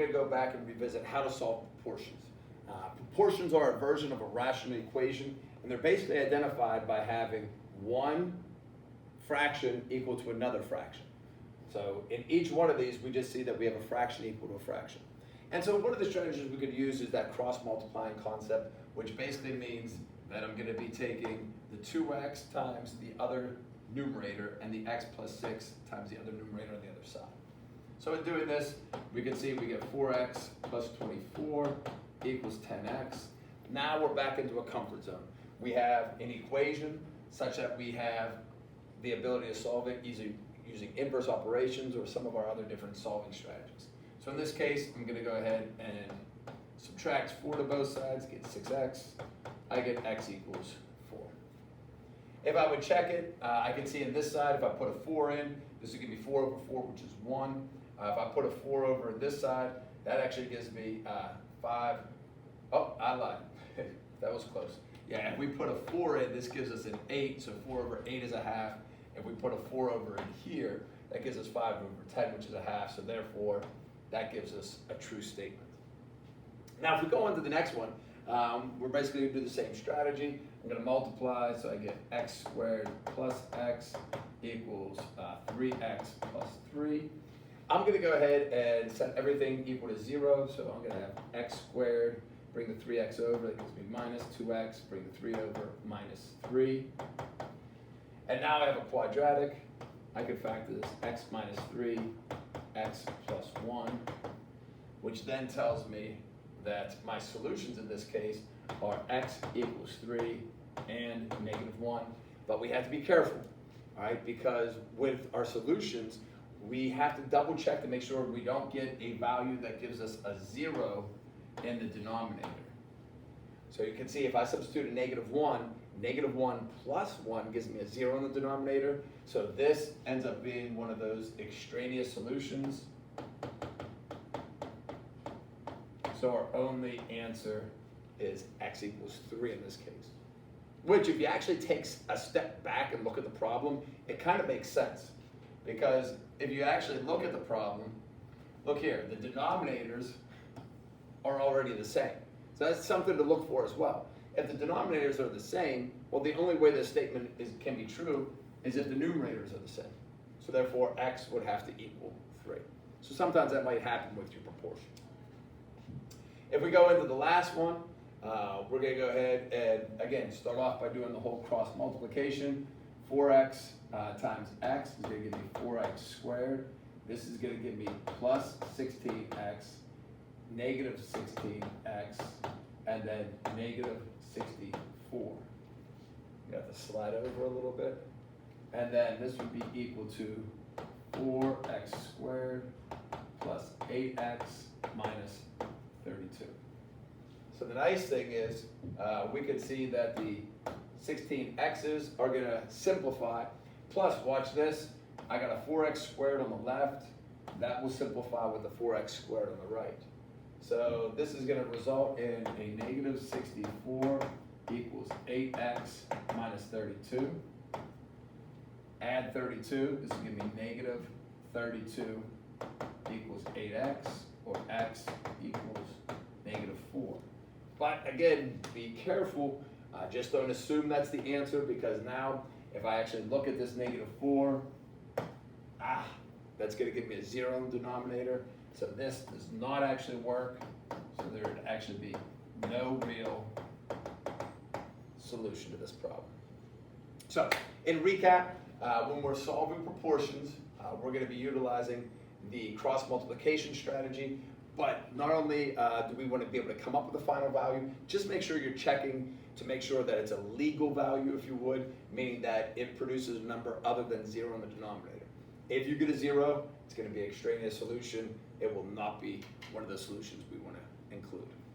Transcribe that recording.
We're going to go back and revisit how to solve proportions. Proportions are a version of a rational equation, and they're basically identified by having one fraction equal to another fraction. So in each one of these, we just see that we have a fraction equal to a fraction. And so one of the strategies we could use is that cross-multiplying concept, which basically means that I'm going to be taking the 2x times the other numerator and the x plus 6 times the other numerator on the other side. So in doing this, we can see we get 4x plus 24 equals 10x. Now we're back into a comfort zone. We have an equation such that we have the ability to solve it using inverse operations or some of our other different solving strategies. So in this case, I'm going to go ahead and subtract 4 to both sides, get 6x. I get x equals 4. If I would check it, I can see in this side, if I put a 4 in, this would give me 4 over 4, which is 1. If I put a 4 over this side, that actually gives me 5. Oh, I lied. That was close. Yeah, if we put a 4 in, this gives us an 8, so 4 over 8 is a half. If we put a 4 over in here, that gives us 5 over 10, which is a half, so therefore, that gives us a true statement. Now, if we go on to the next one, we're basically going to do the same strategy. I'm going to multiply, so I get x squared plus x equals 3x plus 3. I'm going to go ahead and set everything equal to 0, so I'm going to have x squared, bring the 3x over, that gives me minus 2x, bring the 3 over, minus 3. And now I have a quadratic. I can factor this x minus 3, x plus 1, which then tells me that my solutions in this case are x equals 3 and negative 1. But we have to be careful, all right, because with our solutions, we have to double check to make sure we don't get a value that gives us a 0 in the denominator. So you can see if I substitute a negative 1 plus 1 gives me a 0 in the denominator. So this ends up being one of those extraneous solutions. So our only answer is x equals 3 in this case. Which, if you actually take a step back and look at the problem, it kind of makes sense. Because if you actually look at the problem, look here, the denominators are already the same. So that's something to look for as well. If the denominators are the same, well, the only way this statement can be true is if the numerators are the same. So therefore, x would have to equal 3. So sometimes that might happen with your proportion. If we go into the last one, we're going to go ahead and, again, start off by doing the whole cross multiplication. 4x times x is going to give me 4x squared. This is going to give me plus 16x, negative 16x, and then negative 64. You have to slide over a little bit. And then this would be equal to 4x squared plus 8x minus 32. So the nice thing is we could see that the 16x's are going to simplify. Plus, watch this, I got a 4x squared on the left. That will simplify with the 4x squared on the right. So this is going to result in a negative 64 equals 8x minus 32. Add 32, this will give me negative 32 equals 8x, or x equals negative 4. But again, be careful. Just don't assume that's the answer, because now if I actually look at this negative 4, that's going to give me a 0 in the denominator. So this does not actually work. So there would actually be no real solution to this problem. So in recap, when we're solving proportions, we're going to be utilizing the cross multiplication strategy. But not only do we want to be able to come up with a final value, just make sure you're checking to make sure that it's a legal value, if you would, meaning that it produces a number other than 0 in the denominator. If you get a 0, it's going to be an extraneous solution. It will not be one of the solutions we want to include.